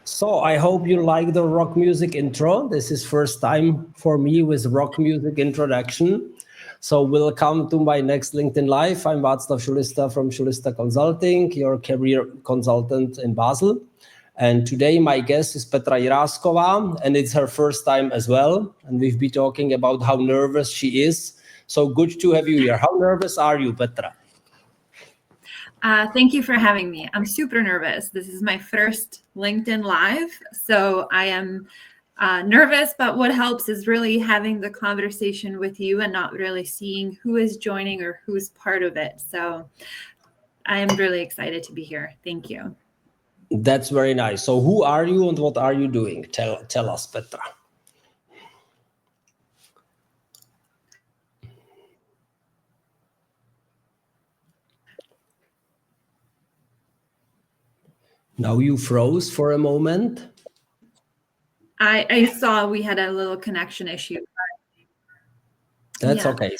So I hope you like the rock music intro. This is first time for me with rock music introduction. So welcome to my next LinkedIn Live. I'm Václav Šulista from Šulista Consulting, your career consultant in Basel. And today my guest is Petra Jiráskova, and it's her first time as well. And we've been talking about how nervous she is. So good to have you here. How nervous are you, Petra? Thank you for having me. I'm super nervous. This is my first LinkedIn Live, so I am nervous, but what helps is really having the conversation with you and not really seeing who is joining or who's part of it. So I am really excited to be here. Thank you. That's very nice. So who are you and what are you doing? Tell us, Petra. Now you froze for a moment. I saw we had a little connection issue. That's okay.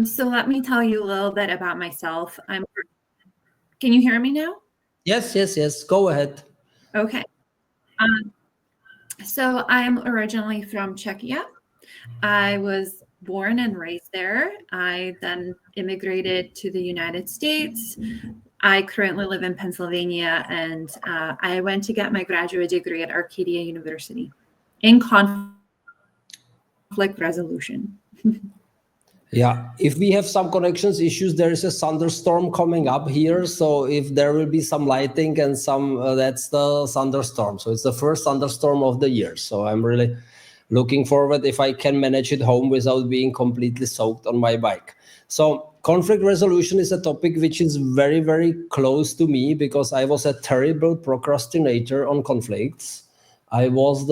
So let me tell you a little bit about myself. Can you hear me now? Yes. Go ahead. Okay. So I'm originally from Czechia. I was born and raised there. I then immigrated to the United States. I currently live in Pennsylvania, and I went to get my graduate degree at Arcadia University in conflict resolution. Yeah, if we have some connections issues, there is a thunderstorm coming up here. So if there will be some lighting and some, that's the thunderstorm. So it's the first thunderstorm of the year. So I'm really looking forward if I can manage it home without being completely soaked on my bike. So conflict resolution is a topic which is very, very close to me because I was a terrible procrastinator on conflicts. I was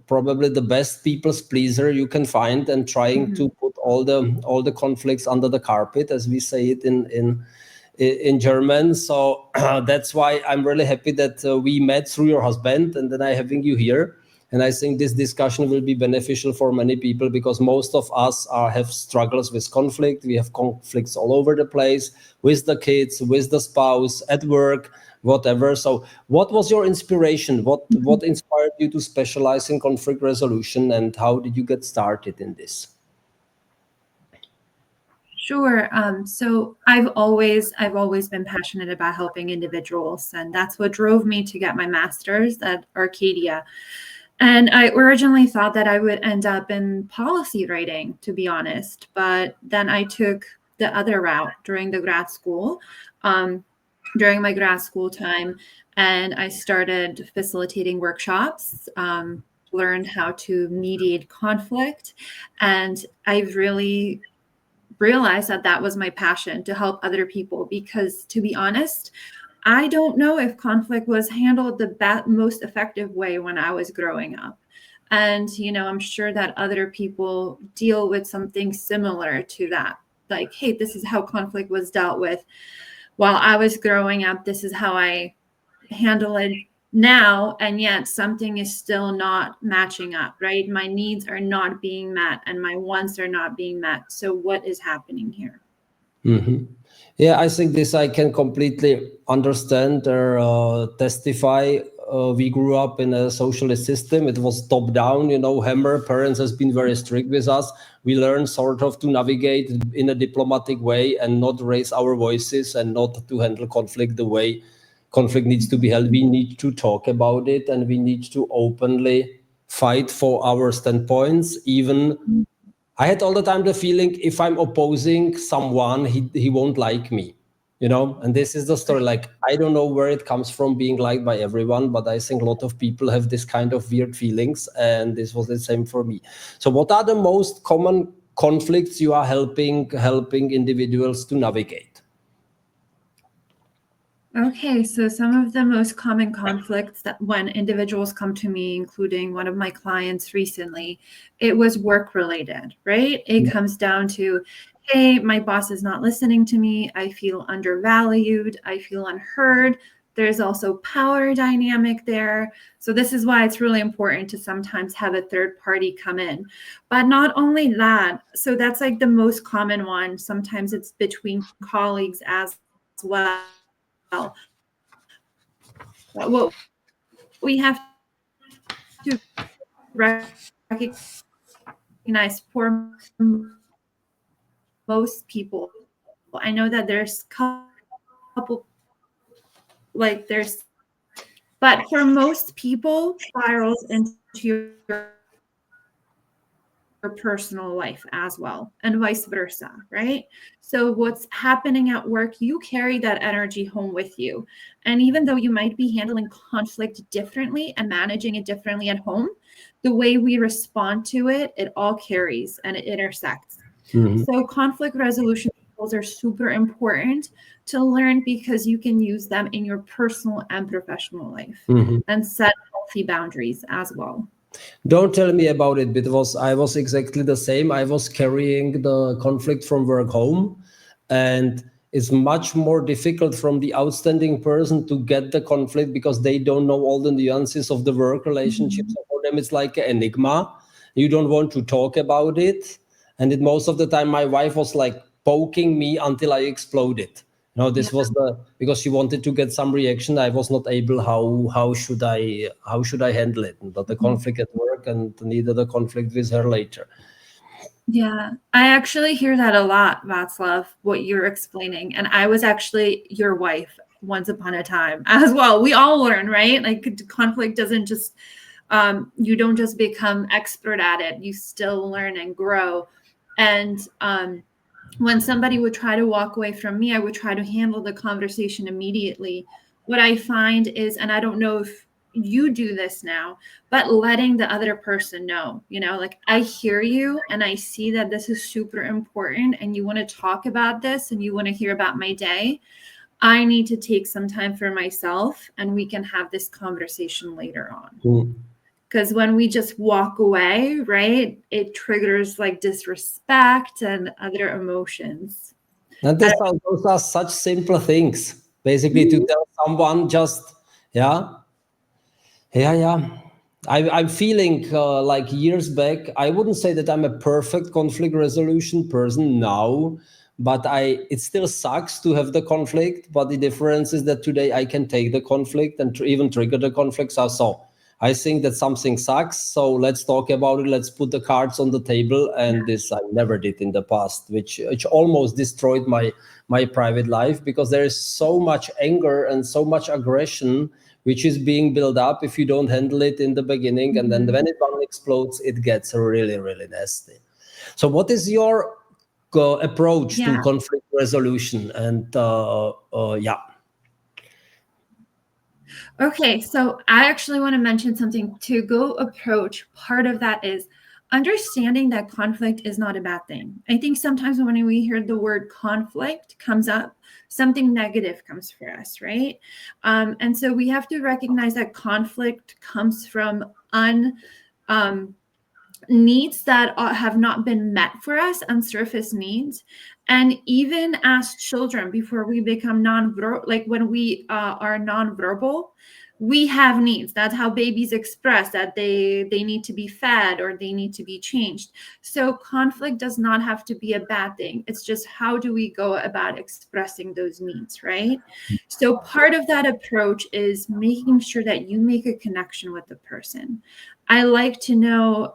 probably the best people's pleaser you can find, and trying to put all the conflicts under the carpet, as we say it in German. So that's why I'm really happy that we met through your husband, and then I having you here. And I think this discussion will be beneficial for many people because most of us have struggles with conflict. We have conflicts all over the place with the kids, with the spouse, at work, whatever. So what was your inspiration? What inspired you to specialize in conflict resolution, and how did you get started in this? Sure. So I've always been passionate about helping individuals, and that's what drove me to get my master's at Arcadia. And I originally thought that I would end up in policy writing, to be honest. But then I took the other route during the grad school, during my grad school time, and I started facilitating workshops, learned how to mediate conflict, and I've really realized that that was my passion, to help other people, because to be honest, I don't know if conflict was handled the most effective way when I was growing up. And, I'm sure that other people deal with something similar to that. Like, hey, this is how conflict was dealt with while I was growing up. This is how I handle it now. And yet something is still not matching up, right? My needs are not being met and my wants are not being met. So what is happening here? Mm-hmm. Yeah, I think this I can completely understand or testify. We grew up in a socialist system. It was top down, hammer. Parents has been very strict with us. We learned sort of to navigate in a diplomatic way and not raise our voices and not to handle conflict the way conflict needs to be held. We need to talk about it and we need to openly fight for our standpoints. Even I had all the time the feeling if I'm opposing someone, he won't like me, and this is the story. Like, I don't know where it comes from being liked by everyone, but I think a lot of people have this kind of weird feelings, and this was the same for me. So what are the most common conflicts you are helping individuals to navigate? Okay, so some of the most common conflicts that when individuals come to me, including one of my clients recently, it was work related, right? It comes down to, hey, my boss is not listening to me. I feel undervalued. I feel unheard. There's also power dynamic there. So this is why it's really important to sometimes have a third party come in. But not only that, so that's like the most common one. Sometimes it's between colleagues as well. What we have to recognize for most people. I know that there's couple like there's but for most people spirals into your personal life as well, and vice versa, right? So what's happening at work, you carry that energy home with you. And even though you might be handling conflict differently and managing it differently at home, the way we respond to it, it all carries and it intersects. So conflict resolution skills are super important to learn because you can use them in your personal and professional life and set healthy boundaries as well. Don't tell me about it, because I was exactly the same. I was carrying the conflict from work home, and it's much more difficult from the outstanding person to get the conflict because they don't know all the nuances of the work relationship. So for them, it's like an enigma. You don't want to talk about it. And most of the time, my wife was like poking me until I exploded. This was because she wanted to get some reaction. I was not able. How should I handle it? Not the conflict at work, and neither the conflict with her later. Yeah, I actually hear that a lot, Václav, what you're explaining. And I was actually your wife once upon a time as well. We all learn, right? Like conflict doesn't just, you don't just become expert at it. You still learn and grow. And when somebody would try to walk away from me, I would try to handle the conversation immediately. What I find is, and I don't know if you do this now, but letting the other person know, like I hear you and I see that this is super important and you want to talk about this and you want to hear about my day. I need to take some time for myself and we can have this conversation later on. Because when we just walk away, right, it triggers like disrespect and other emotions. And those are such simple things, basically, to tell someone just, I'm feeling like years back, I wouldn't say that I'm a perfect conflict resolution person now, but it still sucks to have the conflict. But the difference is that today I can take the conflict and even trigger the conflict. So I think that something sucks. So let's talk about it. Let's put the cards on the table. And this I never did in the past, which almost destroyed my private life, because there is so much anger and so much aggression which is being built up if you don't handle it in the beginning. And then when it explodes, it gets really, really nasty. So what is your approach to conflict resolution? And Okay, so I actually want to mention something to go approach. Part of that is understanding that conflict is not a bad thing. I think sometimes when we hear the word conflict comes up, something negative comes for us, right? And so we have to recognize that conflict comes from needs that have not been met for us, unsurfaced needs. And even as children, before we become like when we are nonverbal, we have needs. That's how babies express that they need to be fed or they need to be changed. So conflict does not have to be a bad thing. It's just how do we go about expressing those needs, right? So part of that approach is making sure that you make a connection with the person. I like to know,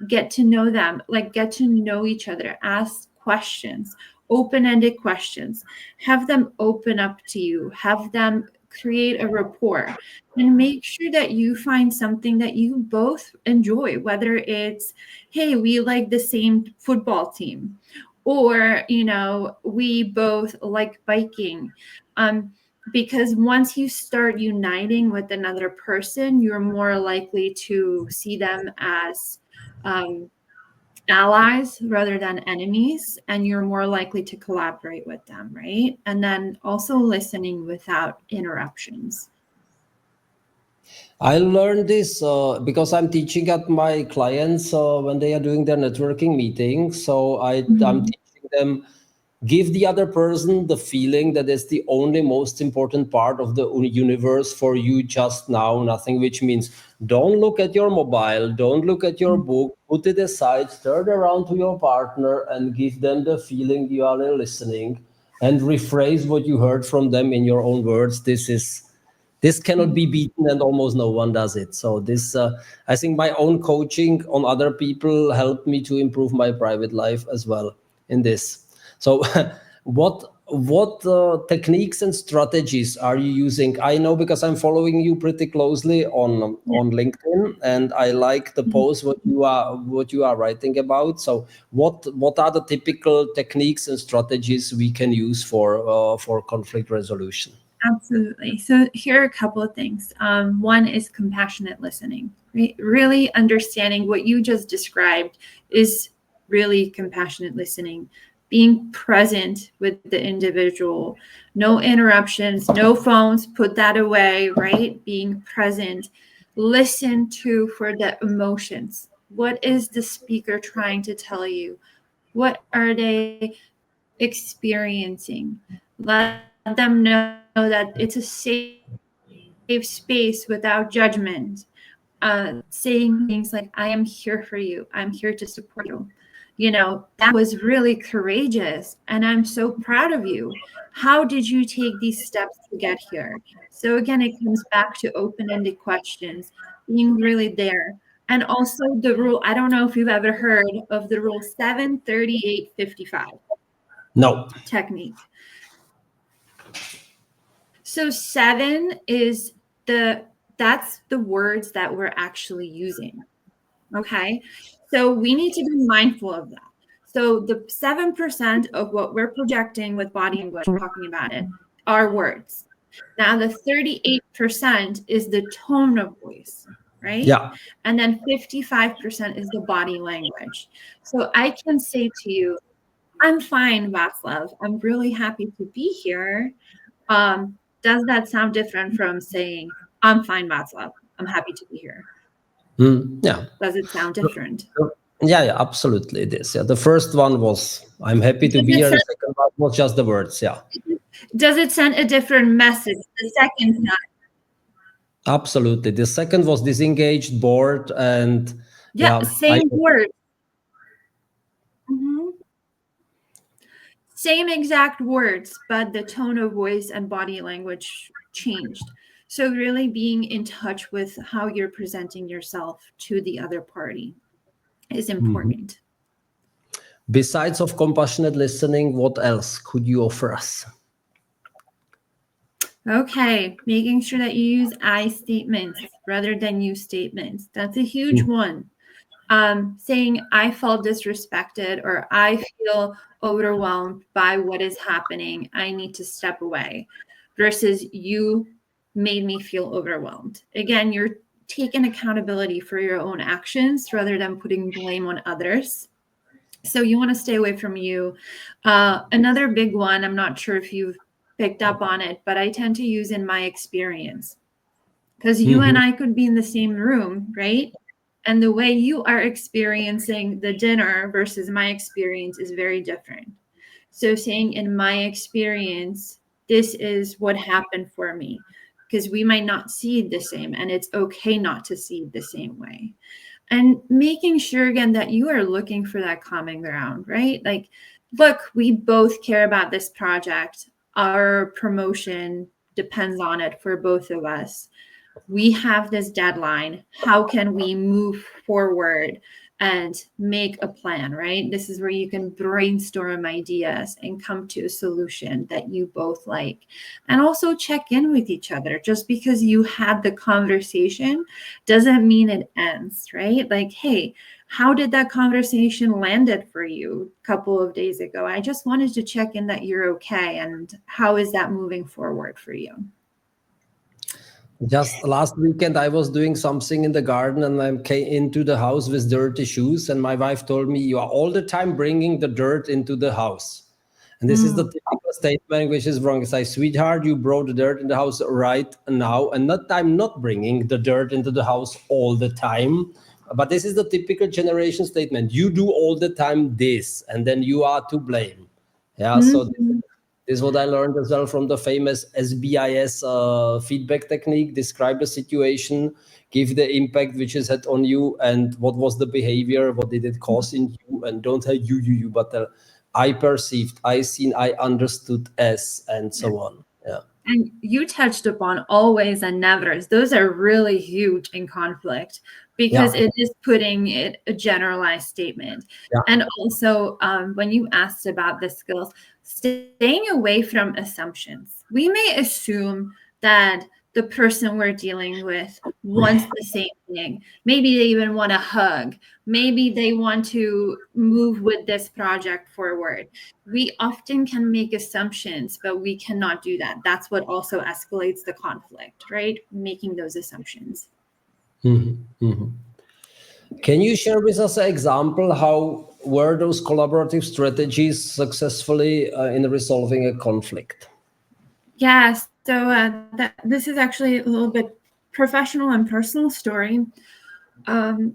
get to know them, like get to know each other, ask questions, open-ended questions, have them open up to you, have them create a rapport, and make sure that you find something that you both enjoy, whether it's, hey, we like the same football team, or, we both like biking. Because once you start uniting with another person, you're more likely to see them as allies rather than enemies, and you're more likely to collaborate with them, right? And then also listening without interruptions. I learned this because I'm teaching at my clients when they are doing their networking meetings. So I'm teaching them, give the other person the feeling that it's the only most important part of the universe for you just now, nothing, which means don't look at your mobile, don't look at your book, put it aside, turn around to your partner and give them the feeling you are listening, and rephrase what you heard from them in your own words. This this cannot be beaten, and almost no one does it. So this, I think my own coaching on other people helped me to improve my private life as well in this. So what techniques and strategies are you using? I know because I'm following you pretty closely on LinkedIn, and I like the post what you are writing about. So what are the typical techniques and strategies we can use for conflict resolution? Absolutely. So here are a couple of things. One is compassionate listening. Right? Really understanding what you just described is really compassionate listening. Being present with the individual, no interruptions, no phones, put that away, right? Being present, listen to for the emotions. What is the speaker trying to tell you? What are they experiencing? Let them know that it's a safe space without judgment. Saying things like, I am here for you. I'm here to support you. You know, that was really courageous. And I'm so proud of you. How did you take these steps to get here? So again, it comes back to open-ended questions, being really there. And also the rule, I don't know if you've ever heard of the rule 7-38-55. No. Technique. So 7 is that's the words that we're actually using. Okay. So we need to be mindful of that. So the 7% of what we're projecting with body language, talking about it, are words. Now the 38% is the tone of voice, right? Yeah. And then 55% is the body language. So I can say to you, I'm fine, Václav. I'm really happy to be here. Does that sound different from saying, I'm fine, Václav. I'm happy to be here? Yeah. Does it sound different? Yeah, absolutely it is. Yeah. The first one was, I'm happy to be here. The second one was just the words. Yeah. Does it send a different message? The second time. Absolutely. The second was disengaged, bored, and same word. Same exact words, but the tone of voice and body language changed. So really being in touch with how you're presenting yourself to the other party is important. Besides of compassionate listening, what else could you offer us? Okay, making sure that you use I statements rather than you statements. That's a huge one. Saying I felt disrespected or I feel overwhelmed by what is happening. I need to step away versus you made me feel overwhelmed. Again, you're taking accountability for your own actions rather than putting blame on others. So you want to stay away from you. Another big one, I'm not sure if you've picked up on it, but I tend to use in my experience because you and I could be in the same room, right? And the way you are experiencing the dinner versus my experience is very different. So saying in my experience, this is what happened for me, because we might not see it the same, and it's okay not to see it the same way. And making sure again that you are looking for that common ground, right? Like, look, we both care about this project. Our promotion depends on it for both of us. We have this deadline. How can we move forward and make a plan, right? This is where you can brainstorm ideas and come to a solution that you both like. And also check in with each other. Just because you had the conversation doesn't mean it ends, right? Like, hey, how did that conversation landed for you a couple of days ago? I just wanted to check in that you're okay. And how is that moving forward for you? Just last weekend, I was doing something in the garden and I came into the house with dirty shoes. And my wife told me, you are all the time bringing the dirt into the house. And this is the typical statement which is wrong. It's like, sweetheart, you brought the dirt in the house right now. And I'm not bringing the dirt into the house all the time. But this is the typical generation statement. You do all the time this, and then you are to blame. Yeah, so this is what I learned as well from the famous SBIS feedback technique. Describe the situation, give the impact which is had on you, and what was the behavior, what did it cause in you, and don't tell you, but I perceived, I seen, I understood as, and so on. Yeah. And you touched upon always and nevers. Those are really huge in conflict because it is putting it a generalized statement. Yeah. And also, when you asked about the skills, staying away from assumptions. We may assume that the person we're dealing with wants the same thing. Maybe they even want a hug. Maybe they want to move with this project forward. We often can make assumptions, but we cannot do that. That's what also escalates the conflict, right? Making those assumptions. Mm-hmm. Mm-hmm. Can you share with us an example how were those collaborative strategies successfully in resolving a conflict? Yes. So this is actually a little bit professional and personal story. I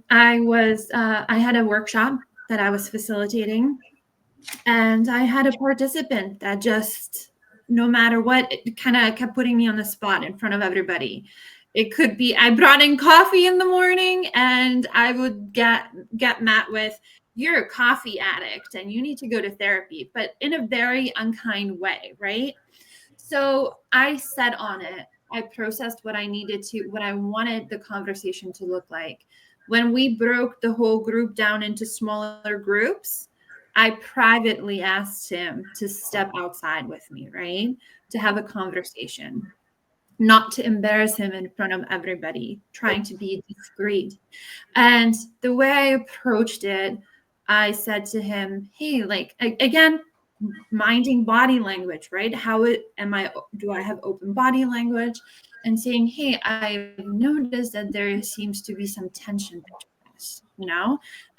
had a workshop that I was facilitating, and I had a participant that just, no matter what, it kind of kept putting me on the spot in front of everybody. It could be I brought in coffee in the morning, and I would get met with, "You're a coffee addict, and you need to go to therapy," but in a very unkind way, right? So I sat on it. I processed what I needed to, what I wanted the conversation to look like. When we broke the whole group down into smaller groups, I privately asked him to step outside with me, right? To have a conversation, not to embarrass him in front of everybody, trying to be discreet. And the way I approached it, I said to him, "Hey, like, again, minding body language, right? Do I have open body language?" And saying, "Hey, I've noticed that there seems to be some tension between us,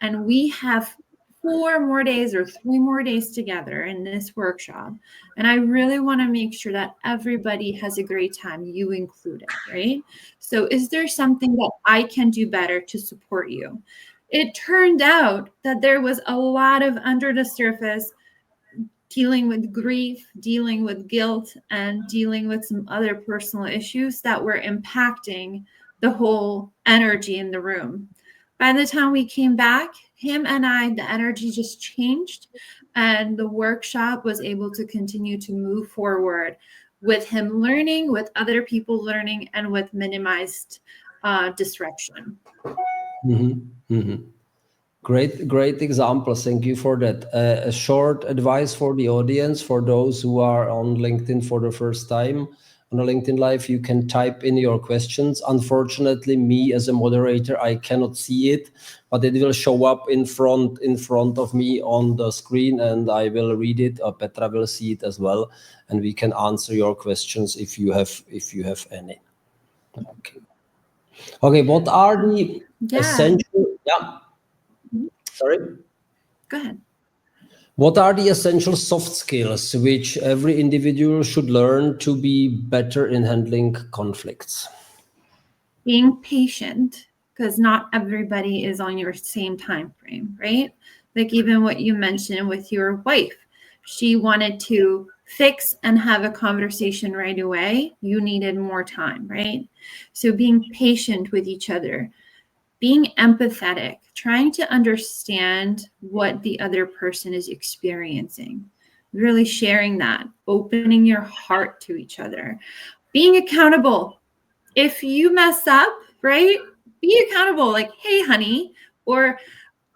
and we have 4 more days or 3 more days together in this workshop. And I really want to make sure that everybody has a great time, you included, right? So is there something that I can do better to support you?" It turned out that there was a lot of under the surface dealing with grief, dealing with guilt, and dealing with some other personal issues that were impacting the whole energy in the room. By the time we came back, him and I, the energy just changed, and the workshop was able to continue to move forward with him learning, with other people learning, and with minimized disruption. Mm-hmm. Mm-hmm. Great example. Thank you for that. A short advice for the audience, for those who are on LinkedIn for the first time on a LinkedIn Live, you can type in your questions. Unfortunately, me as a moderator, I cannot see it, but it will show up in front of me on the screen, and I will read it. Petra will see it as well, and we can answer your questions if you have any. Okay. What are the essential? Yeah. Sorry. Go ahead. What are the essential soft skills which every individual should learn to be better in handling conflicts? Being patient, because not everybody is on your same time frame, right? Like even what you mentioned with your wife, she wanted to fix and have a conversation right away. You needed more time, right? So being patient with each other, being empathetic, trying to understand what the other person is experiencing, really sharing that, opening your heart to each other, being accountable. If you mess up, right, be accountable. Like, "Hey, honey," or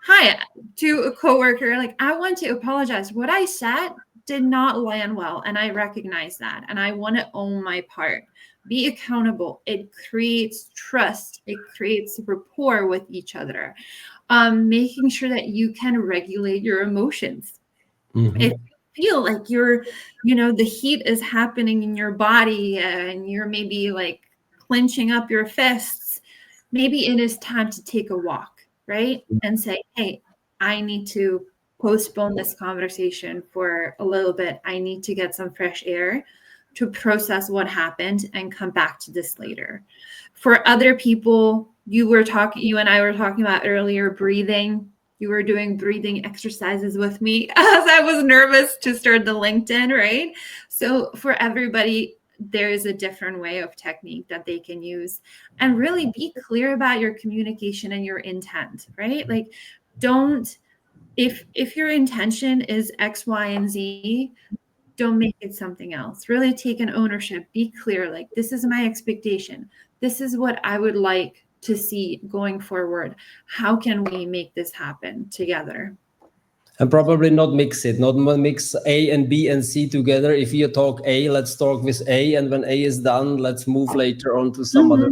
"Hi," to a coworker, like, "I want to apologize. What I said did not land well, and I recognize that, and I want to own my part." Be accountable. It creates trust. It creates rapport with each other. Making sure that you can regulate your emotions. Mm-hmm. If you feel like the heat is happening in your body and you're maybe like clenching up your fists, maybe it is time to take a walk, right? And say, "Hey, I need to postpone this conversation for a little bit. I need to get some fresh air to process what happened and come back to this later." For other people, you and I were talking about earlier, breathing. You were doing breathing exercises with me as I was nervous to start the LinkedIn, right? So for everybody, there is a different way of technique that they can use, and really be clear about your communication and your intent, right? Like, don't, if your intention is X, Y, and Z, Don't make it something else. Really take an ownership. Be clear, like, this is my expectation. This is what I would like to see going forward. How can we make this happen together? And probably not mix it, not mix A and B and C together. If you talk A, let's talk with A. And when A is done, let's move later on to some other.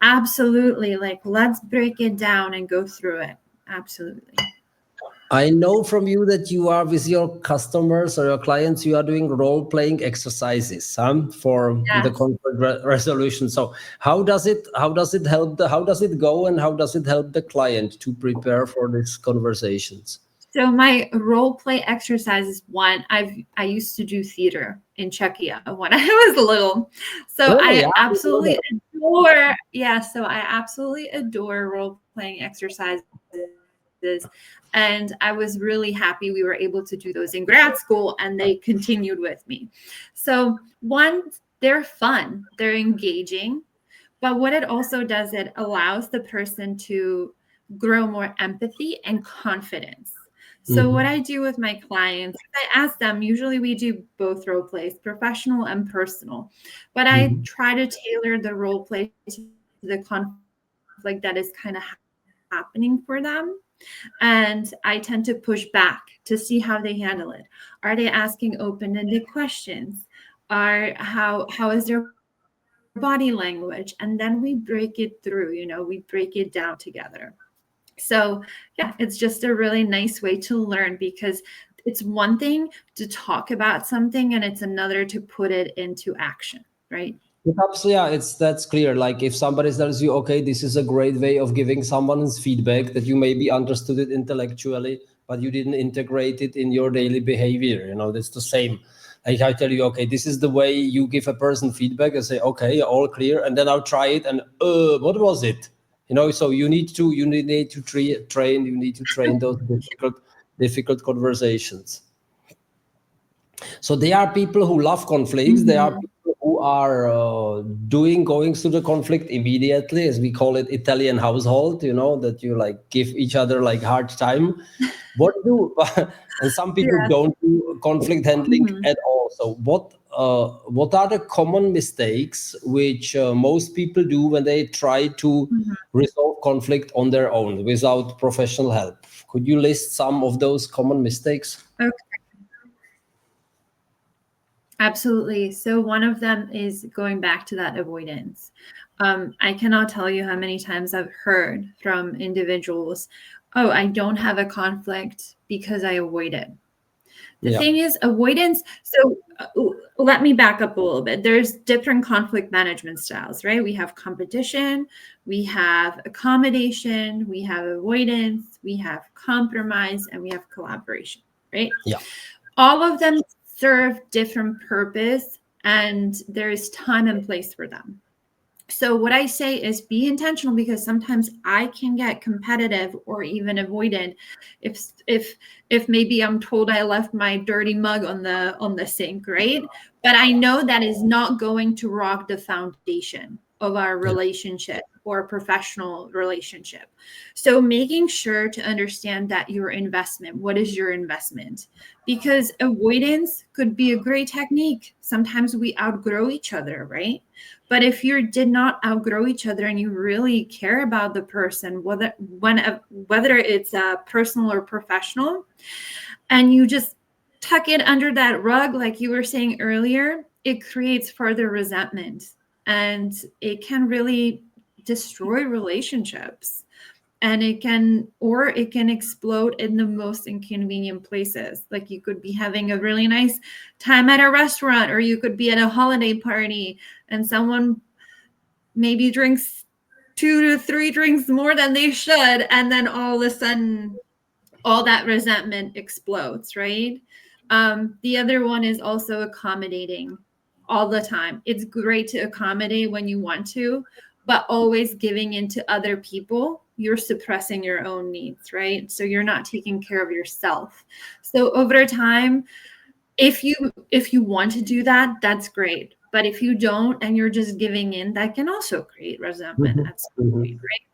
Absolutely. Like, let's break it down and go through it. Absolutely. I know from you that you are with your customers or your clients, you are doing role-playing exercises for the conflict resolution. So how does it help how does it go, and how does it help the client to prepare for these conversations? So my role play exercises, one, I used to do theater in Czechia when I was little. So Really? I absolutely adore, so I absolutely adore role playing exercises. And I was really happy we were able to do those in grad school, and they continued with me. So one, they're fun, they're engaging, but what it also does, it allows the person to grow more empathy and confidence. So what I do with my clients, I ask them, usually we do both role plays, professional and personal, but I try to tailor the role play to the conflict that is kind of happening for them. And I tend to push back to see how they handle it. Are they asking open-ended questions? How is their body language? And then we break it through, we break it down together. So yeah, it's just a really nice way to learn, because it's one thing to talk about something and it's another to put it into action, right? That's clear. Like if somebody tells you, okay, this is a great way of giving someone's feedback, that you maybe understood it intellectually, but you didn't integrate it in your daily behavior. That's the same. Like I tell you, okay, this is the way you give a person feedback. I say, okay, all clear, and then I'll try it, and what was it? So you need to train. You need to train those difficult conversations. So there are people who love conflicts. There are people who are going through the conflict immediately, as we call it, Italian household. That you like give each other like hard time. And some people don't do conflict handling at all. So what are the common mistakes which most people do when they try to resolve conflict on their own without professional help? Could you list some of those common mistakes? Okay. Absolutely. So one of them is going back to that avoidance. I cannot tell you how many times I've heard from individuals, oh, I don't have a conflict because I avoided. The thing is, avoidance. So let me back up a little bit. There's different conflict management styles, right? We have competition, we have accommodation, we have avoidance, we have compromise, and we have collaboration, right? Yeah. All of them serve different purpose, and there is time and place for them. So what I say is be intentional, because sometimes I can get competitive or even avoidant if maybe I'm told I left my dirty mug on the sink, right? But I know that is not going to rock the foundation of our relationship or professional relationship. So making sure to understand that your investment, what is your investment? Because avoidance could be a great technique. Sometimes we outgrow each other, right? But if you did not outgrow each other and you really care about the person, whether it's personal or professional, and you just tuck it under that rug, like you were saying earlier, it creates further resentment, and it can really destroy relationships. And it can explode in the most inconvenient places. Like you could be having a really nice time at a restaurant, or you could be at a holiday party and someone maybe drinks 2 to 3 drinks more than they should. And then all of a sudden, all that resentment explodes, right? The other one is also accommodating all the time. It's great to accommodate when you want to, but always giving into other people, you're suppressing your own needs, right? So you're not taking care of yourself. So over time, if you want to do that, that's great. But if you don't and you're just giving in, that can also create resentment at some point, right?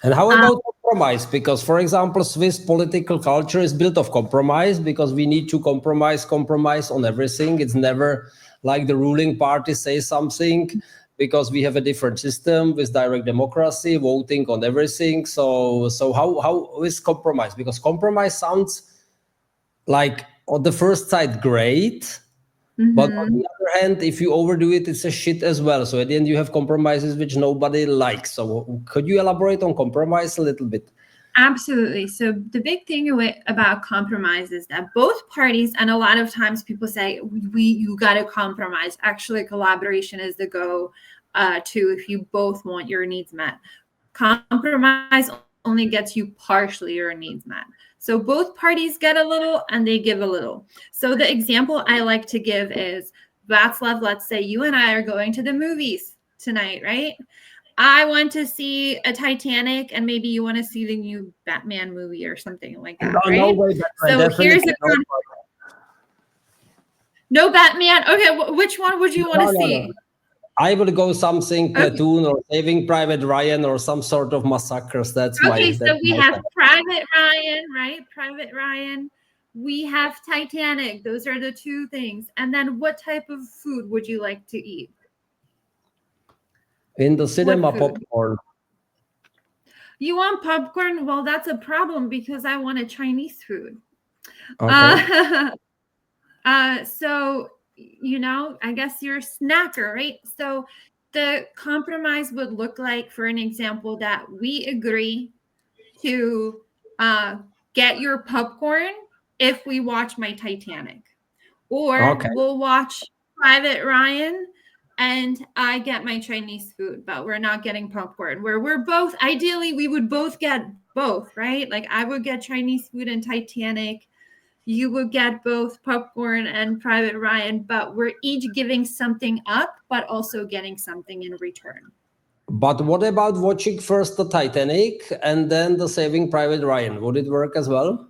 And how about compromise? Because, for example, Swiss political culture is built of compromise because we need to compromise on everything. It's never like the ruling party says something because we have a different system with direct democracy, voting on everything. So how is compromise? Because compromise sounds like on the first side great, but on the other hand, if you overdo it, it's a shit as well. So at the end, you have compromises which nobody likes. So could you elaborate on compromise a little bit? Absolutely. So the big thing about compromise is that both parties, and a lot of times people say, you got to compromise. Actually, collaboration is the go to if you both want your needs met. Compromise only gets you partially your needs met. So both parties get a little and they give a little. So the example I like to give is, Václav, let's say you and I are going to the movies tonight, right? I want to see a Titanic, and maybe you want to see the new Batman movie or something like that, right? No way, Batman. So here's the no Batman. Okay, which one would you want to see? No. I would go something Platoon or Saving Private Ryan or some sort of massacres. That's okay. So we have Private Ryan, right? Private Ryan. We have Titanic. Those are the two things. And then, what type of food would you like to eat? In the cinema, popcorn. You want popcorn? Well, that's a problem because I want a Chinese food. Okay. So, I guess you're a snacker, right? So the compromise would look like, for an example, that we agree to get your popcorn if we watch my Titanic, or we'll watch Private Ryan and I get my Chinese food, but we're not getting popcorn, where we're both, ideally, we would both get both, right? Like I would get Chinese food and Titanic. You would get both popcorn and Private Ryan, but we're each giving something up, but also getting something in return. But what about watching first the Titanic and then the Saving Private Ryan? Would it work as well?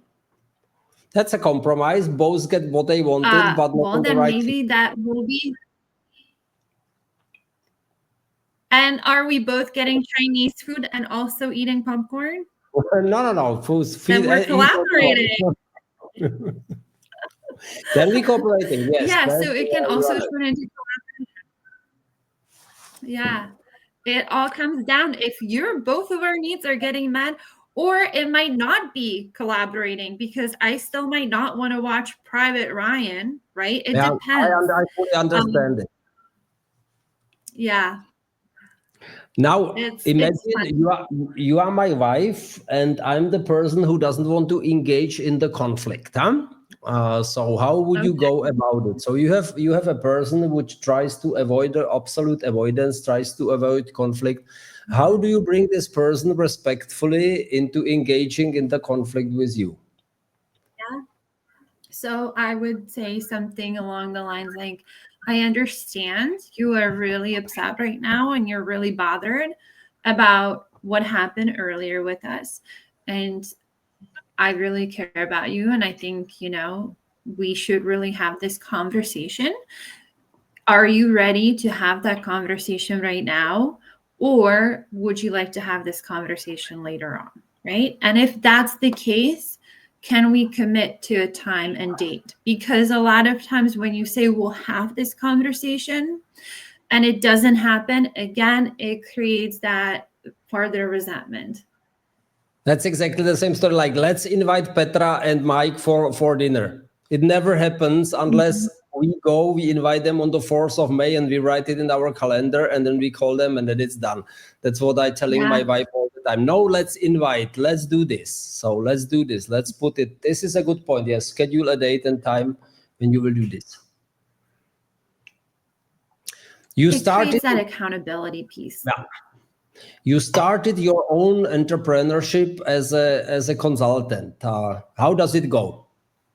That's a compromise. Both get what they wanted, but not then maybe that will be. And are we both getting Chinese food and also eating popcorn? No. Then we're collaborating. Then we cooperating. Yes. Yeah. So it can also turn into collaboration. Yeah. It all comes down if both of our needs are getting met, or it might not be collaborating because I still might not want to watch Private Ryan, right? It depends. I fully understand it. Yeah. Now imagine you are my wife and I'm the person who doesn't want to engage in the conflict. So how would you go about it? So you have a person which tries to avoid the absolute avoidance, tries to avoid conflict. How do you bring this person respectfully into engaging in the conflict with you? Yeah. So I would say something along the lines like, I understand you are really upset right now and you're really bothered about what happened earlier with us. And I really care about you. And I think, we should really have this conversation. Are you ready to have that conversation right now? Or would you like to have this conversation later on? Right. And if that's the case, can we commit to a time and date? Because a lot of times when you say we'll have this conversation and it doesn't happen, again, it creates that further resentment. That's exactly the same story. Like, let's invite Petra and Mike for dinner. It never happens unless we invite them on the 4th of May and we write it in our calendar and then we call them and then it's done. That's what I'm telling my wife all the time. No, let's invite, let's do this. So let's do this. Let's put it. This is a good point. Yes. Schedule a date and time when you will do this. It creates that accountability piece. Yeah. You started your own entrepreneurship as a consultant. How does it go?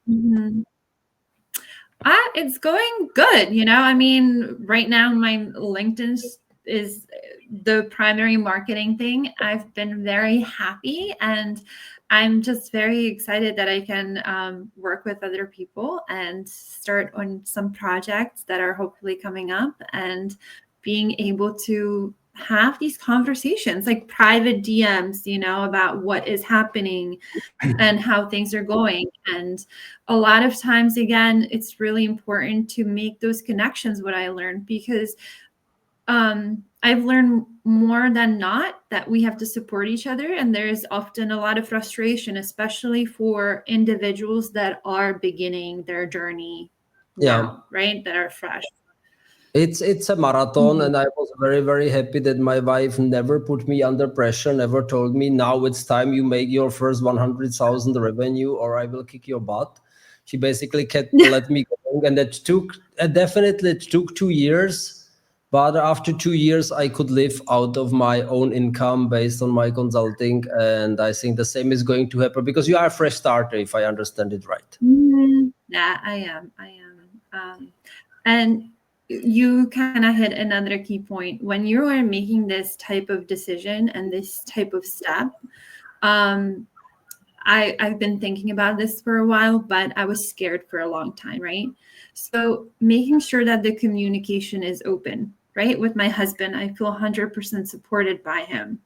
Mm-hmm. It's going good. I mean, right now my LinkedIn is the primary marketing thing. I've been very happy and I'm just very excited that I can work with other people and start on some projects that are hopefully coming up and being able to have these conversations, like private DMs, about what is happening and how things are going. And a lot of times, again, it's really important to make those connections, what I learned, because I've learned more than not that we have to support each other. And there's often a lot of frustration, especially for individuals that are beginning their journey now, right? That are fresh. It's a marathon, and I was very, very happy that my wife never put me under pressure, never told me, now it's time you make your first 100,000 revenue or I will kick your butt. She basically kept let me go, and it took definitely it took 2 years, but after 2 years I could live out of my own income based on my consulting, and I think the same is going to happen because you are a fresh starter, if I understand it right. Yeah, I am. And you kind of hit another key point. When you are making this type of decision and this type of step, I've been thinking about this for a while, but I was scared for a long time, right? So making sure that the communication is open, right? With my husband, I feel 100% supported by him.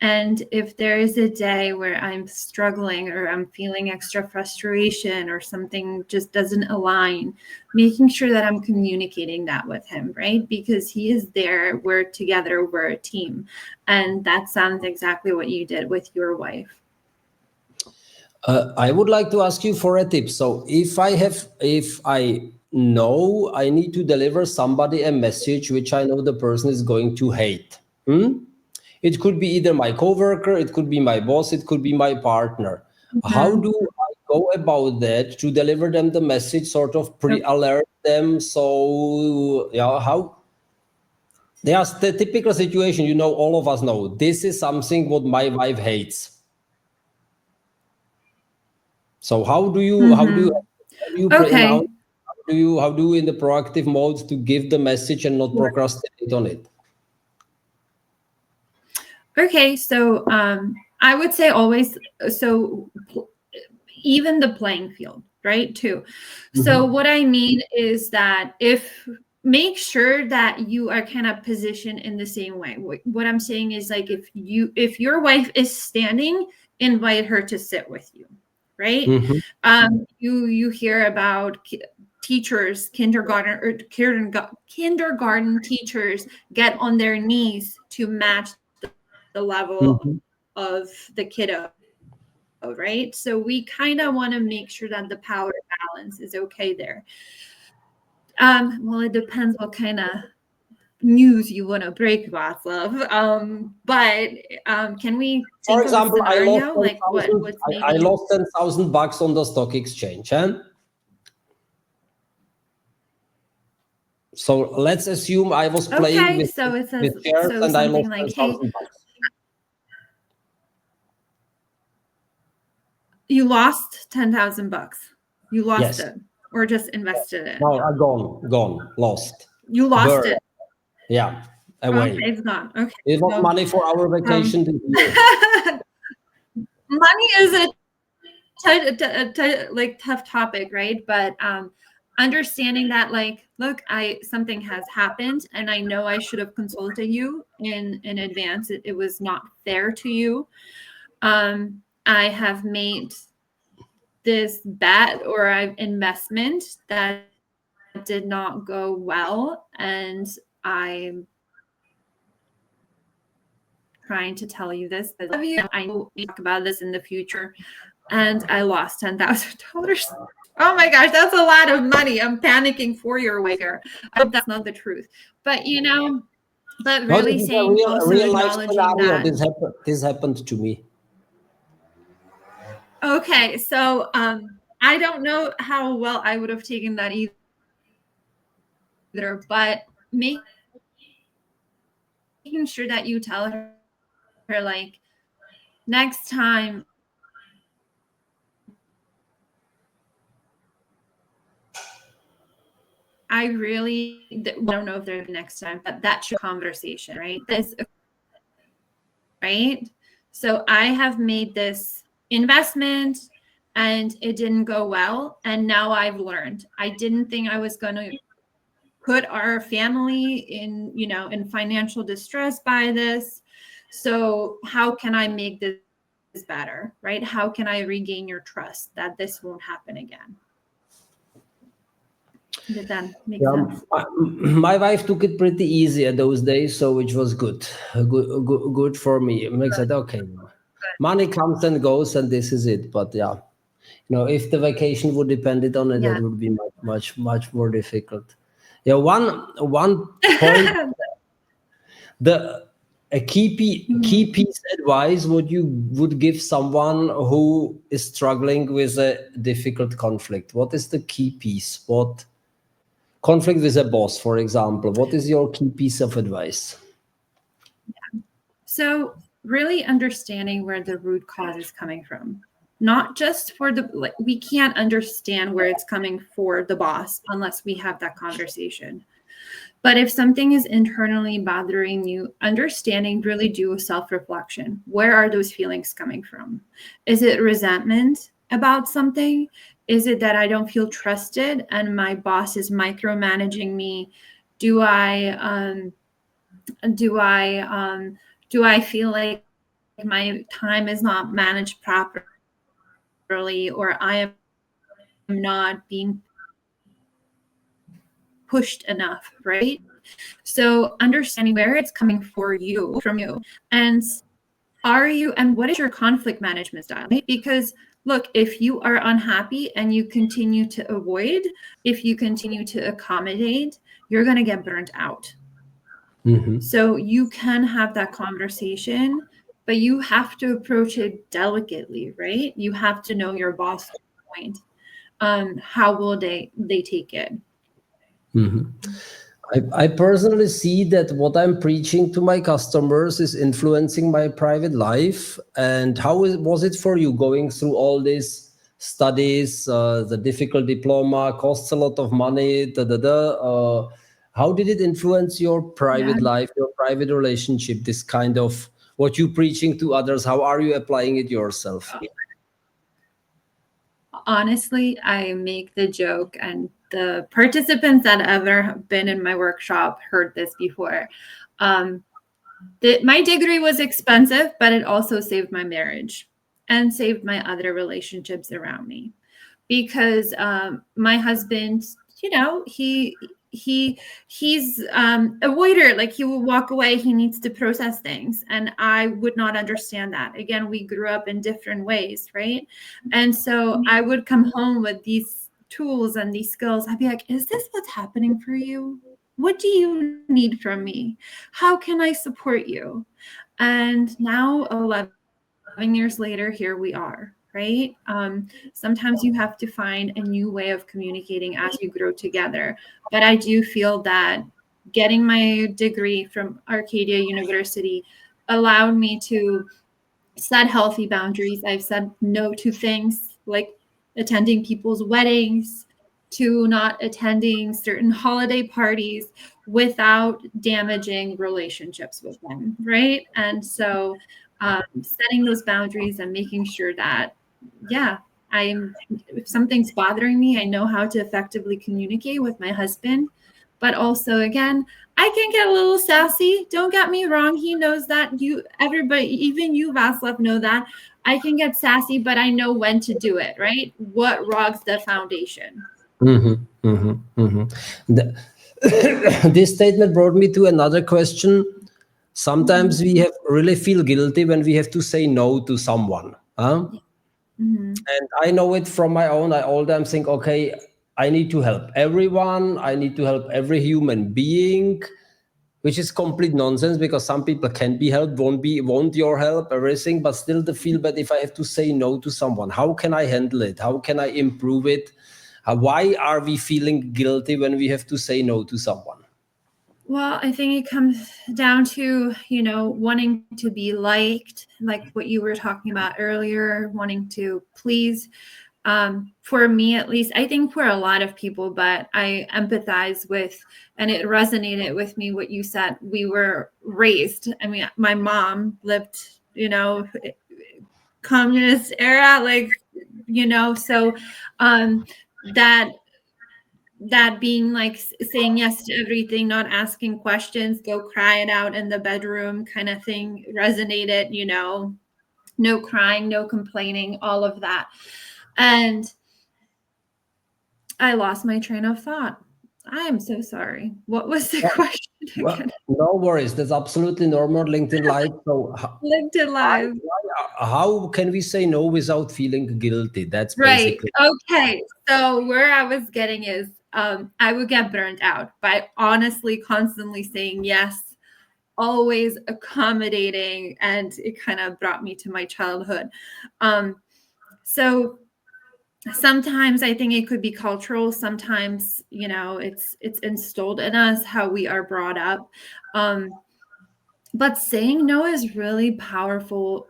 And if there is a day where I'm struggling or I'm feeling extra frustration or something just doesn't align, making sure that I'm communicating that with him, right? Because he is there, we're together, we're a team. And that sounds exactly what you did with your wife. I would like to ask you for a tip. So if I know I need to deliver somebody a message which I know the person is going to hate. It could be either my coworker, it could be my boss, it could be my partner. How do I go about that to deliver them the message, sort of pre-alert them? So how? There's the typical situation, all of us know this is something what my wife hates. So how do you Okay. how do you in the proactive mode to give the message and not procrastinate on it? Okay, so I would say always, even the playing field, right, too. So what I mean is that make sure that you are kind of positioned in the same way. What I'm saying is, like, if your wife is standing, invite her to sit with you, right? You hear about teachers, kindergarten teachers get on their knees to match the level of the kiddo, right? So we kind of want to make sure that the power balance is okay there. Well, it depends what kind of news you want to break, Václav. But can we think, for example, of a scenario? I lost $10,000 on the stock exchange, So let's assume I was playing with shares and I lost $10,000. You lost $10,000. You lost it, or just invested it? No, gone, lost. You lost it. Yeah, away. Okay, it's gone. Okay. It was money for our vacation this year. Money is a tough topic, right? But understanding that, like, look, something has happened, and I know I should have consulted you in advance. It was not fair to you. I have made this bet or investment that did not go well, and I'm trying to tell you this. I love you. I know we talk about this in the future, and I lost $10,000. Oh my gosh, that's a lot of money. I'm panicking for your wager. I hope that's not the truth, but but really saying also acknowledging that this happened to me. Okay, so I don't know how well I would have taken that either, but making sure that you tell her, like, next time I don't know if there's next time, but that's your conversation, right? Right? So I have made this investment and it didn't go well, and now I've learned. I didn't think I was going to put our family in, in financial distress by this. So how can I make this better, right? How can I regain your trust that this won't happen again? Did that make sense? My wife took it pretty easy at those days, so which was good for me. It makes it okay. Money comes and goes, and this is it. But yeah, if the vacation would depend on it, Yeah. that would be much more difficult. Yeah, one point. A key piece advice what you would give someone who is struggling with a difficult conflict. What is the key piece? What conflict with a boss, for example? What is your key piece of advice? So really understanding where the root cause is coming from. Not just for we can't understand where it's coming for the boss unless we have that conversation. But if something is internally bothering you, understanding, really do a self-reflection. Where are those feelings coming from? Is it resentment about something? Is it that I don't feel trusted and my boss is micromanaging me? Do I feel like my time is not managed properly, or I am not being pushed enough, right? So understanding where it's coming from you, and what is your conflict management style? Right? Because look, if you are unhappy and you continue to avoid, if you continue to accommodate, you're going to get burnt out. Mm-hmm. So you can have that conversation, but you have to approach it delicately, right? You have to know your boss point. How will they take it? Mm-hmm. I personally see that what I'm preaching to my customers is influencing my private life. And how was it for you going through all these studies? The difficult diploma costs a lot of money. How did it influence your private life, your private relationship? This kind of what you're preaching to others. How are you applying it yourself? Honestly, I make the joke, and the participants that ever been in my workshop heard this before. My degree was expensive, but it also saved my marriage and saved my other relationships around me, because my husband, he's a waiter. Like, he will walk away, he needs to process things, and I would not understand that. Again, we grew up in different ways, right? And so I would come home with these tools and these skills. I'd be like, is this what's happening for you? What do you need from me? How can I support you? And now 11 years later, here we are, right? Sometimes you have to find a new way of communicating as you grow together. But I do feel that getting my degree from Arcadia University allowed me to set healthy boundaries. I've said no to things like attending people's weddings, to not attending certain holiday parties without damaging relationships with them, right? And so setting those boundaries and making sure that, if something's bothering me, I know how to effectively communicate with my husband. But also, again, I can get a little sassy. Don't get me wrong. He knows that. Everybody, even you, Václav, know that. I can get sassy, but I know when to do it, right? What rocks the foundation? Mm-hmm, mm-hmm, mm-hmm. This statement brought me to another question. Sometimes we really feel guilty when we have to say no to someone. Huh? Mm-hmm. And I know it from my own. I all time think, okay, I need to help everyone. I need to help every human being, which is complete nonsense, because some people can be helped, won't your help, everything, but still the feel bad if I have to say no to someone. How can I handle it? How can I improve it? Why are we feeling guilty when we have to say no to someone? Well, I think it comes down to, wanting to be liked, like what you were talking about earlier, wanting to please. For me, at least, I think for a lot of people, but I empathize with, and it resonated with me what you said. We were raised, I mean, my mom lived, communist era, so that that being like saying yes to everything, not asking questions, go cry it out in the bedroom kind of thing resonated, no crying, no complaining, all of that. And I lost my train of thought. I am so sorry. What was the question again? No worries. That's absolutely normal. LinkedIn Live. So LinkedIn Live. how can we say no without feeling guilty? That's Right. basically. Okay. So where I was getting is I would get burnt out by honestly constantly saying yes, always accommodating, and it kind of brought me to my childhood. So sometimes I think it could be cultural. Sometimes, it's installed in us how we are brought up. But saying no is really powerful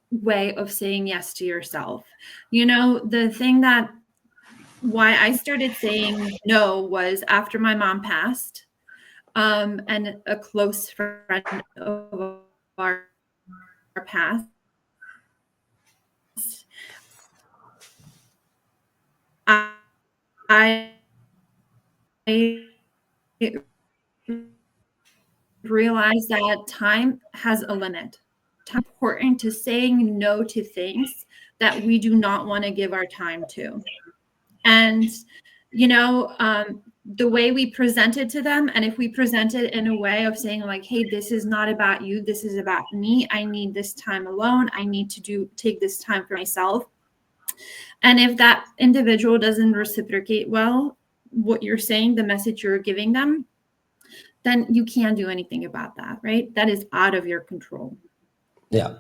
way of saying yes to yourself. The thing that why I started saying no was after my mom passed, and a close friend of our passed. I realized that time has a limit. It's important to saying no to things that we do not want to give our time to. And, the way we present it to them, and if we present it in a way of saying like, hey, this is not about you, this is about me. I need this time alone. I need to take this time for myself. And if that individual doesn't reciprocate well what you're saying, the message you're giving them, then you can't do anything about that, right? That is out of your control. Yeah.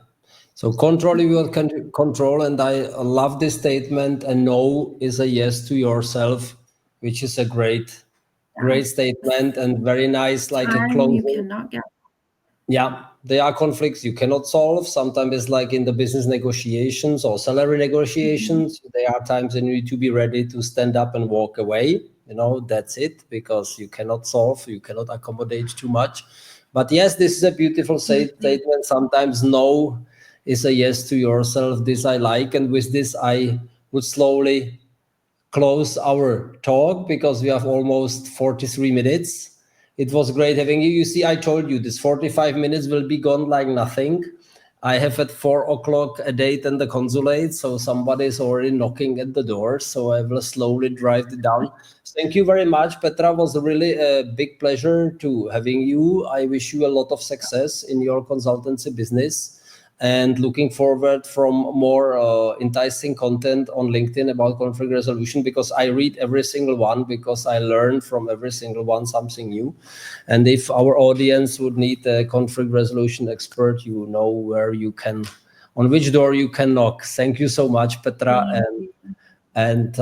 So controlling your control, and I love this statement. A no is a yes to yourself, which is a great statement and very nice, like a closing. You cannot get. Yeah, there are conflicts you cannot solve. Sometimes it's like in the business negotiations or salary negotiations. There are times when you need to be ready to stand up and walk away. That's it, because you cannot solve, you cannot accommodate too much. But yes, this is a beautiful statement. Sometimes no is a yes to yourself. This I like. And with this, I would slowly close our talk because we have almost 43 minutes. It was great having you. You see, I told you this 45 minutes will be gone like nothing. I have at 4 o'clock a date in the consulate, so somebody is already knocking at the door. So I will slowly drive it down. Thank you very much, Petra. It was really a big pleasure to having you. I wish you a lot of success in your consultancy business, and looking forward from more enticing content on LinkedIn about conflict resolution, because I read every single one, because I learn from every single one something new. And if our audience would need a conflict resolution expert, you know where you can, on which door you can knock. Thank you so much, Petra, and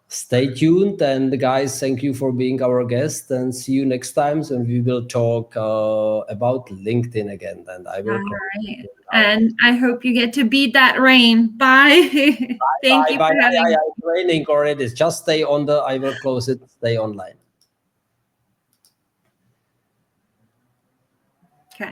stay tuned. And guys, thank you for being our guest, and see you next time. And we will talk about LinkedIn again. And I will. Right. And I hope you get to beat that rain. Bye. Thank you for having me. I'm raining already. Just stay on I will close it. Stay online.